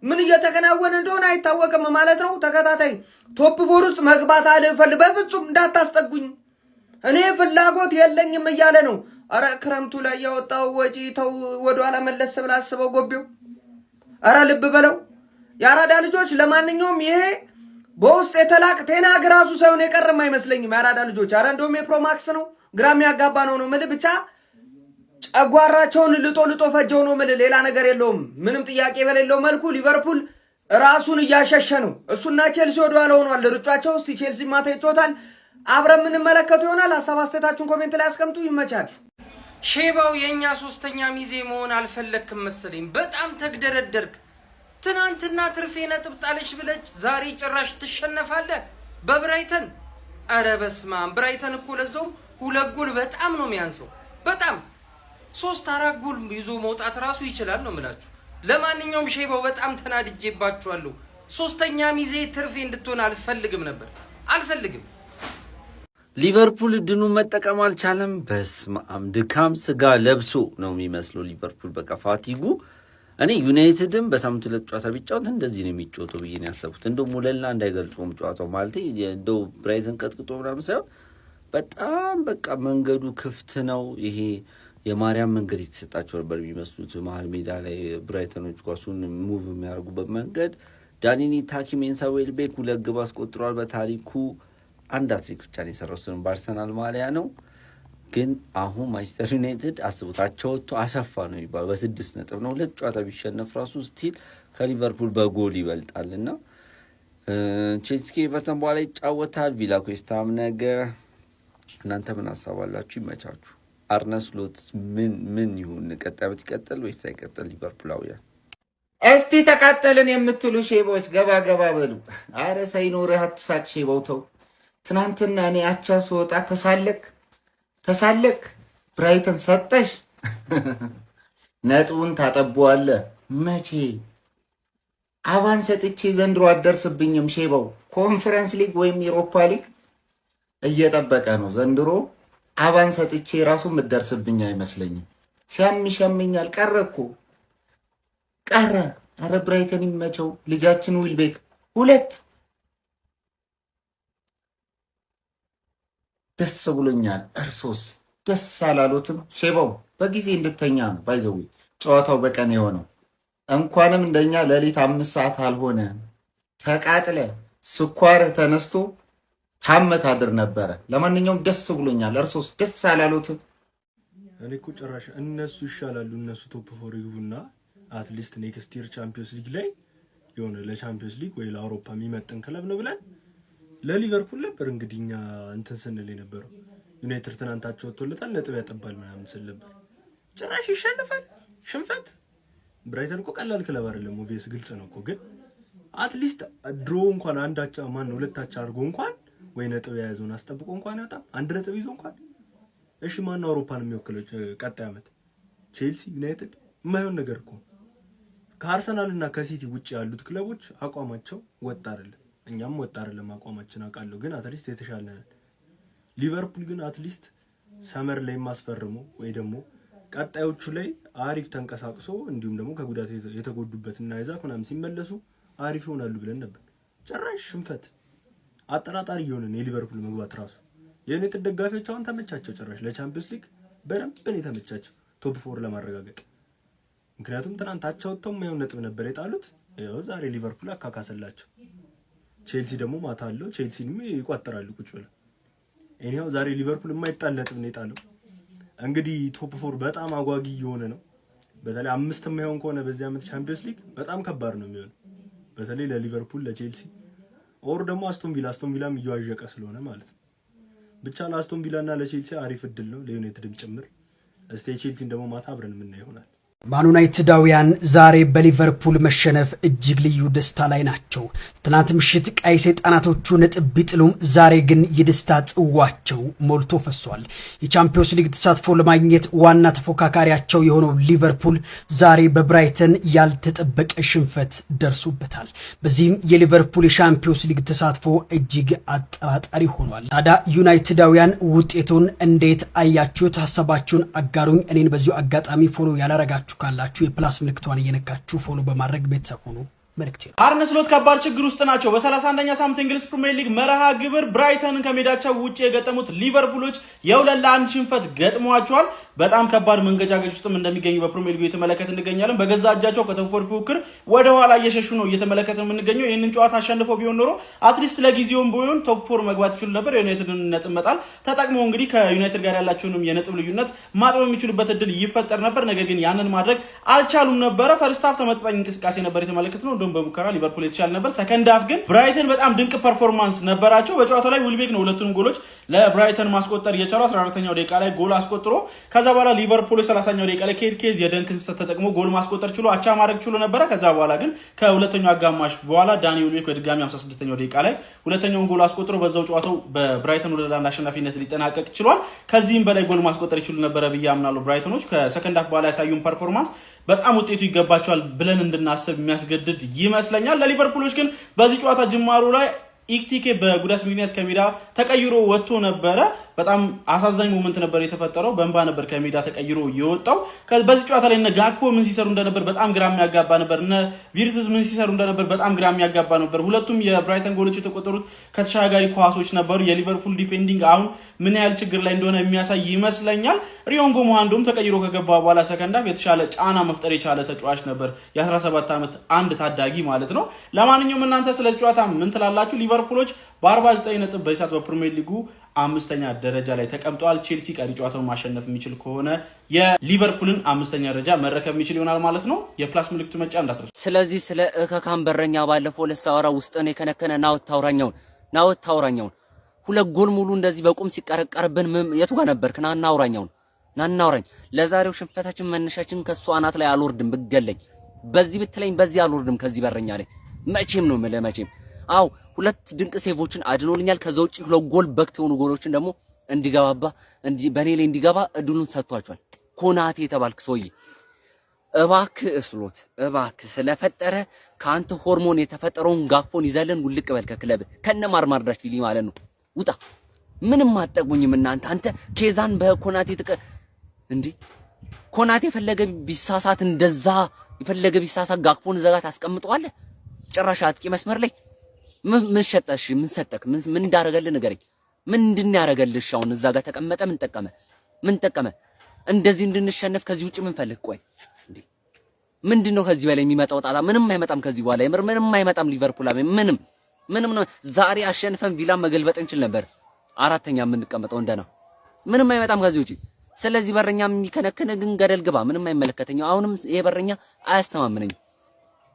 ምን እየተከናወነ እንደሆነ አይታወቅም ማለት ነው ተከታታይ ቶፕ 4 ውስጥ መግባት አልፈልግ በፍጹም እንዳታስጠጉኝ እኔ ፍላጎት የለኝም እያለ ነው አረ ክረምቱ ላይ ያወጣው ወጪ ተው ወደ ኋላ መለስ ብላ አስበው ጎቤው አረ ልብ በለው ያራዳ ልጆች ለማንኛውም ይሄ በውስጥ የተላቅ ቴና ግራሱ ሳይሆን የቀረም አይመስለኝም ያራዳ ልጆች አረ እንደውም የፕሮማክስ ነው ግራም ያጋባ ነው ምል ብቻ ጨጓራቸውን ልጦ ፈጀው ነው ምል ሌላ ነገር የለውም ምንም ጥያቄ በሌለው መልኩ ሊቨርፑል ራሱን እያሸሸ ነው እሱና ቼልሲ ወደ ኋላ ሆኗል ሩጫቸው እስቲ ቼልሲ ማታ ይጮታል አብረን ምን መለከቱ ይሆናል ሐሳብ አስተያየታችሁን ኮሜንት ላይ አስቀምጡ ይመቻል ሼባው የኛ ሶስተኛ ሚዜ መሆን አልፈለክም መሰለኝ በጣም ተግደረደርክ ትናንትና ትርፌ ነጥብ ጣለሽ ብለህ ዛሬ ጭራሽ ትሸነፋለህ በብራይተን አረ በስማም ብራይተን እኮ ለዛው 2 ጎል በጣም ነው የሚያንሰው በጣም 3-4 ጎል ይዞ መውጣት ራሱ ይችላል ነው የምላችሁ ለማንኛውም ሼባው በጣም ተናድጄባችኋለሁ ሶስተኛ ሚዜ ትርፌ እንድትሆን አልፈልግም ነበር አልፈልግም ሊቨርፑል ድኑ መጠቀም አልቻለም በስማም ድካም ስጋ ለብሶ ነው የሚመስለው ሊቨርፑል በቃ ፋቲጉ እኔ ዩናይትድም በሳምንቱ ለጨዋታ ቢጫወት እንደዚህ ነው የሚጫወተው ብዬ ነው ያሰብኩት እንደው ሙለላ እንዳይገልጾም ጨዋታው ማለት እንደው ብራይተን ቀጥቅጦ ምናምን ሳይሆን በጣም በቃ መንገዱ ክፍት ነው ይሄ የማርያም መንገድ የተሰጣቸው ነበር የሚመስሉት መሃል ሜዳ ላይ ብራይተኖች ኳሱን ሙቭ የሚያደርጉበት መንገድ ዳኒኒ ታኪሜንሳ ዌልቤክ 2 ግብ አስቆጥሯል በታሪኩ አንድ አትሪክ ብቻ ነው የሰራው ስም በአርሰናል ማሊያ ነው ግን አሁን ማንቸስተር ዩናይትድ አስቡታቸው ወጥቶ አሰፋ ነው የሚባለው በ6 ነጥብ ነው። 2 ጨዋታ ቢሸነፍ ራሱ ስቲል ከሊቨርፑል በጎል ይበልጣልና ቼልሲ በጣም በኋላ ይጫወታል። ቪላ ኩዌስታም ነገ። እናንተ ምን አሳባላችሁ? ይመቻችሁ። አርነ ስሎት ምን ይሁን? ቀጣይ ይቀጥል ወይስ አይቀጥል? ሊቨርፑላውያን እስቲ ተቃጠልን የምትሉ ሼቦች ገባ ገባ በሉ። አረ ሳይኖርህ አትሳቅ ሼቦው ተው። ትናንትና እኔ አቻ ስወጣ ተሳለክ ብራይተን ሰጠሽ ነጥቡን ታጠበዋለህ። መቼ አባን ሰጥቼ ዘንድሮ አደርስብኝም ሼቦው። ኮንፈረንስ ሊግ ወይም ዩሮፓ ሊግ እየጠበቀ ነው ዘንድሮ። አባን ሰጥቼ ራሱ ምደርስብኝ አይመስለኝም። ሲያምሸምኛል ቀረ። አረ ብራይተን ይመቸው። ልጃችን ዊልቤክ 2 ደስ ብሎኛል። እርሶስ ደስ አላሉትም? ሼባው በጊዜ እንድተኛ ነው ባይዘው ጨዋታው በቀን የሆነው። እንኳንም እንደኛ ሌሊት 5 ሰዓት አልሆነ። ተቃጥለ ስኳር ተነስቶ ታመታድር ነበረ። ለማንኛውም ደስ ብሎኛል። እርሶስ ደስ አላሉትም? እኔ እኮ ጭራሽ እነሱ ይሻላሉ። እነሱ ቶፕ 4 ይግቡና አትሊስት ኔክስት ይር ቻምፒዮንስ ሊግ ላይ የሆነ ለቻምፒዮንስ ሊግ ወይ ለአውሮፓ የሚመጥን ክለብ ነው ብለን ለሊቨርፑል ነበር እንግዲህ እኛ እንትን ስንል የነበረው። ዩናይትድ ትናንታቸው ወጥቶለታል ነጥብ ያጠባል ምናምን ስል ነበር። ጭራሽ ይሸነፋል። ሽንፈት። ብራይተን እኮ ቀላል ክለብ አይደለም። ኦቪየስ ግልጽ ነው እኮ ግን አትሊስት ድሮ እንኳን አንዳቻ ማን ሁለታቻ አድርጎ እንኳን ወይ ነጥብ የያዘውን አስጠብቆ እንኳን ያጣም 1 ነጥብ ይዞ እንኳን እሺ ማን አውሮፓን የሚወክለው ቀጣይ ዓመት? ቼልሲ፣ ዩናይትድ የማይሆን ነገር እኮ። ከአርሰናል እና ከሲቲ ውጪ ያሉት ክለቦች አቋማቸው ወጣ አይደለም። እኛም ወጣ አይደለም አቋማችን አውቃለሁ፣ ግን አትሊስት የተሻለ ነን። ሊቨርፑል ግን አትሊስት ሰመር ላይ ማስፈርሙ ወይ ደግሞ ቀጣዮቹ ላይ አሪፍ ተንቀሳቅሶ እንዲሁም ደግሞ ከጉዳት የተጎዱበትና አይዛክ ምናምን ሲመለሱ አሪፍ ይሆናሉ ብለን ነበር። ጭራሽ ሽንፈት። አጠራጣሪ የሆነ የሊቨርፑል መግባት ራሱ የዩናይትድ ደጋፊዎች አሁን ተመቻቸው። ጭራሽ ለቻምፒዮንስ ሊግ በደንብ ነው የተመቻቸው ቶፕ 4 ለማረጋገጥ። ምክንያቱም ትናንት አቻ ወጥተው የማይሆን ነጥብ ነበር የጣሉት። ያው ዛሬ ሊቨርፑል አካካሰላቸው። ቼልሲ ደግሞ ማታ አለው። ቼልሲንም ይቋጥራሉ ቁጭ ብለው። እኔው ዛሬ ሊቨርፑል የማይጣል ነጥብ ነው የጣለው። እንግዲህ ቶፕ 4 በጣም አጓጊ የሆነ ነው። በተለይ 5 የማይሆን ከሆነ በዚህ ዓመት ቻምፒዮንስ ሊግ በጣም ከባድ ነው የሚሆነው። በተለይ ለሊቨርፑል፣ ለቼልሲ ኦር ደግሞ አስቶን ቪላም እየዋዠቀ ስለሆነ ማለት ነው። ብቻ ለአስቶን ቪላ እና ለቼልሲ አሪፍ እድል ነው፣ ለዩናይትድም ጭምር። እስቲ ቼልሲን ደግሞ ማታ አብረን የምናየው ይሆናል። ማን ዩናይትዳውያን ዛሬ በሊቨርፑል መሸነፍ እጅግ ልዩ ደስታ ላይ ናቸው። ትናንት ምሽት ቀይ ሰይጣናቶቹ ነጥብ ቢጥሉም ዛሬ ግን የደስታ ጽዋቸው ሞልቶ ፈሷል። የቻምፒዮንስ ሊግ ተሳትፎ ለማግኘት ዋና ተፎካካሪያቸው የሆነው ሊቨርፑል ዛሬ በብራይተን ያልተጠበቀ ሽንፈት ደርሶበታል። በዚህም የሊቨርፑል የቻምፒዮንስ ሊግ ተሳትፎ እጅግ አጠራጣሪ ሆኗል። ታዲያ ዩናይትዳውያን ውጤቱን እንዴት አያችሁት? ሀሳባችሁን አጋሩኝ። እኔን በዚሁ አጋጣሚ ፎሎ ያላረጋችሁ ካላችሁ የፕላስ ምልክቷን እየነካችሁ ፎሎ በማድረግ ቤተሰብ ሁኑ። መልክቴ ነው። አርነ ስሎት ከባድ ችግር ውስጥ ናቸው። በ31ኛ ሳምንት እንግሊዝ ፕሪሚየር ሊግ መርሃ ግብር ብራይተንን ከሜዳቸው ውጪ የገጠሙት ሊቨርፑሎች የ2-1 ሽንፈት ገጥሟቸዋል። በጣም ከባድ መንገጫገጭ ውስጥም እንደሚገኙ በፕሪሚየር ሊጉ እየተመለከትን እንገኛለን። በገዛ እጃቸው ከቶፕ 4 ፉክክር ወደ ኋላ እየሸሹ ነው እየተመለከትን የምንገኘው። ይህንን ጨዋታ አሸንፈው ቢሆን ኖሮ አትሊስት ለጊዜውም ቢሆን ቶፕ 4 መግባት ይችሉ ነበር። የዩናይትድን ነጥብ መጣል ተጠቅመው እንግዲህ ከዩናይትድ ጋር ያላቸውንም የነጥብ ልዩነት ማጥበብ የሚችሉበት እድል ይፈጠር ነበር። ነገር ግን ያንን ማድረግ አልቻሉም ነበረ። ፈርስት ሃፍ ተመጣጣኝ እንቅስቃሴ ነበር የተመለከትነው። እንደውም በሙከራ ሊቨርፑል የተሻለ ነበር። ሰከንድ ሃፍ ግን ብራይተን በጣም ድንቅ ፐርፎርማንስ ነበራቸው። በጨዋታው ላይ ዊልቤክ ነው ሁለቱንም ጎሎች ለብራይተን ማስቆጠር የቻለው። 14ኛው ደቂቃ ላይ ጎል አስቆጥሮ ከዛ በኋላ ሊቨርፑል 30ኛው ደቂቃ ላይ ኬዝ የደንክን ስህተት ተጠቅሞ ጎል ማስቆጠር ችሎ አቻ ማድረግ ችሎ ነበረ። ከዛ በኋላ ግን ከሁለተኛው አጋማሽ በኋላ ዳኒ ዊልቤክ በድጋሚ 56ኛው ደቂቃ ላይ ሁለተኛውን ጎል አስቆጥሮ በዛው ጨዋታው በብራይተን 2-1 አሸናፊነት ሊጠናቀቅ ችሏል። ከዚህም በላይ ጎል ማስቆጠር ይችሉ ነበረ ብዬ አምናለሁ። ብራይተኖች ከሰከንድ ሃፍ በኋላ ያሳዩን ፐርፎርማንስ በጣም ውጤቱ ይገባቸዋል ብለን እንድናስብ የሚያስገድድ ይመስለኛል። ለሊቨርፑሎች ግን በዚህ ጨዋታ ጅማሩ ላይ ኢክቲኬ በጉዳት ምክንያት ከሜዳ ተቀይሮ ወጥቶ ነበረ። በጣም አሳዛኝ ሞመንት ነበር የተፈጠረው። በእንባ ነበር ከሜዳ ተቀይሮ የወጣው። በዚህ ጨዋታ ላይ እነ ጋክፖ ምን ሲሰሩ እንደነበር በጣም ግራ የሚያጋባ ነበር። እነ ቪርትዝ ምን ሲሰሩ እንደነበር በጣም ግራ የሚያጋባ ነበር። ሁለቱም የብራይተን ጎሎች የተቆጠሩት ከተሻጋሪ ኳሶች ነበሩ። የሊቨርፑል ዲፌንዲንግ አሁን ምን ያህል ችግር ላይ እንደሆነ የሚያሳይ ይመስለኛል። ሪዮንጎ ሞሃንዶም ተቀይሮ ከገባ በኋላ ሰከንድ ሃፍ የተሻለ ጫና መፍጠር የቻለ ተጫዋች ነበር። የ17 ዓመት አንድ ታዳጊ ማለት ነው። ለማንኛውም እናንተ ስለዚህ ጨዋታ ምን ትላላችሁ? ሊቨርፑሎች በ49 ነጥብ በሰዓት በፕሪሚየር ሊጉ 5ኛ ደረጃ ላይ ተቀምጧል። ቼልሲ ቀሪ ጨዋታውን ማሸነፍ የሚችል ከሆነ የሊቨርፑልን 5ኛ ደረጃ መረከብ የሚችል ይሆናል ማለት ነው። የፕላስ ምልክቱ መጫ እንዳትረሱ። ስለዚህ ስለ እከካም በረኛ ባለፈው ለሳወራ ውስጥን የከነከነ ናውት ታውራኛውን 2 ጎል ሙሉ እንደዚህ በቁም ሲቀረቀርብን የቱ ጋር ነበርክ? ና እናውራኝ። ለዛሬው ሽንፈታችን መነሻችን ከሱ አናት ላይ አልወርድም ብገለኝ በዚህ ብትለኝ በዚህ አልወርድም ከዚህ በረኛ ላይ መቼም ነው የምልህ መቼም። አው 2 ድንቅ ሴቮችን አድኖልኛል። ከዛ ውጪ 2 ጎል በክት የሆኑ ጎሎችን ደግሞ በኔ ላይ እንዲገባ እድሉን ሰጥቷቸዋል። ኮናቴ የተባልክ ሰውዬ እባክህ እስሎት እባክህ ስለፈጠረ ካንተ ሆርሞን የተፈጠረውን ጋፖን ይዘልን ውልቅ በል ከክለብ ከነ ማርማርዳሽ ፊሊ ማለት ነው። ውጣ። ምንም አጠቁኝም እናንተ አንተ ኬዛን በኮናቴ እንዴ ኮናቴ የፈለገ ቢሳሳት ጋፖን ዘጋት አስቀምጠዋል። ጭራሽ አጥቂ መስመር ላይ ምን ሸጠሽ? ምን ሰጠክ? ምን እንዳረገልህ ንገረኝ። ምንድን ያረገልሽ? አሁን እዛ ጋር ተቀመጠ ምን ጠቀመ? እንደዚህ እንድንሸነፍ ከዚህ ውጪ ምን ፈልግ? ቆይ እንዴ ምንድነው ከዚህ በላይ የሚመጣው ጣጣ? ምንም አይመጣም ከዚህ በኋላ የምር ምንም አይመጣም። ሊቨርፑል ምንም ነው። ዛሬ አሸንፈን ቪላን መገልበጥ እንችል ነበር። 4ኛ የምንቀመጠው እንደና ምንም አይመጣም ከዚህ ውጪ። ስለዚህ በረኛ የሚከነከነ ግን ገደል ግባ። ምንም አይመለከተኝ። አሁንም ይሄ በረኛ አያስተማምነኝ።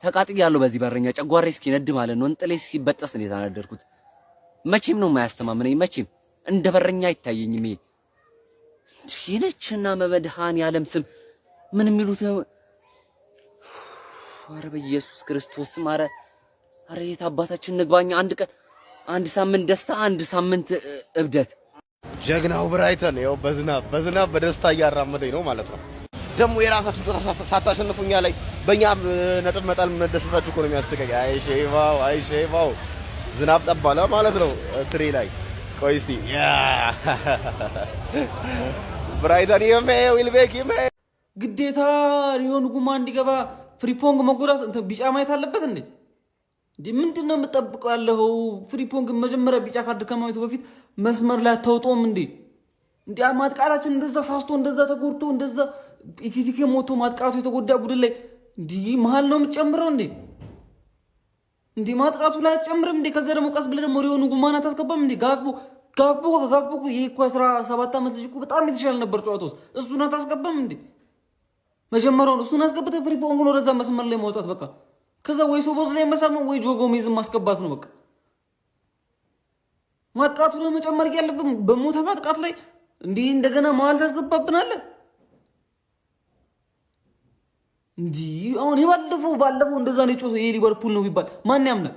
ተቃጥያለሁ በዚህ በረኛ። ጨጓሬ እስኪነድ ማለት ነው። እንጥሌ እስኪበጠስ ነው የተናደድኩት። መቼም ነው የማያስተማምነኝ። መቼም እንደ በረኛ አይታየኝም። ይሄ ይነችና በመድኃኔዓለም ስም ምን የሚሉት ኧረ በኢየሱስ ክርስቶስ ስም ኧረ የት አባታችን ንግባኛ። አንድ ሳምንት ደስታ፣ አንድ ሳምንት እብደት። ጀግናው ብራይተን ይኸው በዝናብ በደስታ እያራመደኝ ነው ማለት ነው። ደግሞ የራሳችሁ ጨዋታ ሳታሸንፉኛ ላይ በእኛ ነጥብ መጣል መደሰታችሁ እኮ ነው የሚያስቀኝ። አይ ሼቫው ዝናብ ጠባለ ማለት ነው ትሪ ላይ። ቆይ እስቲ ብራይተን ዊልቤክ ግዴታ ሪዮን ጉማ እንዲገባ ፍሪፖንግ መጎዳት ቢጫ ማየት አለበት እንዴ? ምንድነው የምጠብቀው ያለው? ፍሪፖንግ መጀመሪያ ቢጫ ካርድ ከማየቱ በፊት መስመር ላይ አታውጣውም እንዴ? ማጥቃታችን እንደዛ ሳስቶ እንደዛ ተጎድቶ እንደዛ ኢኪቲኬ ሞቶ ማጥቃቱ የተጎዳ ቡድን ላይ መሀል ነው የምትጨምረው እንዴ? ማጥቃቱ ላይ አትጨምርም እንዴ? ከዛ ደግሞ ቀስ ብለህ ደግሞ ሪዮን ጉማን አታስገባም እንዴ? ጋግቦ ይሄ እኮ 17 ዓመት ልጅ እኮ በጣም የተሻለ ነበር ጨዋታ ውስጥ። እሱን አታስገባም እንዴ? መጀመሪያውን እሱን አስገብተህ ፍሪፖንግን ወደዛ መስመር ላይ ማውጣት በቃ። ከዛ ወይ ሶቦዝ ላይ መሳም ወይ ጆ ጎሜዝን ማስገባት ነው በቃ። ማጥቃቱ ላይ መጨመር ያለብን በሞተ ማጥቃት ላይ እንዲህ እንደገና መሀል ታስገባብናለህ እንዲህ። አሁን ባለፈው እንደዛ ነው ጮህ ይሄ ሊቨርፑል ነው ቢባል ማን ያምናል?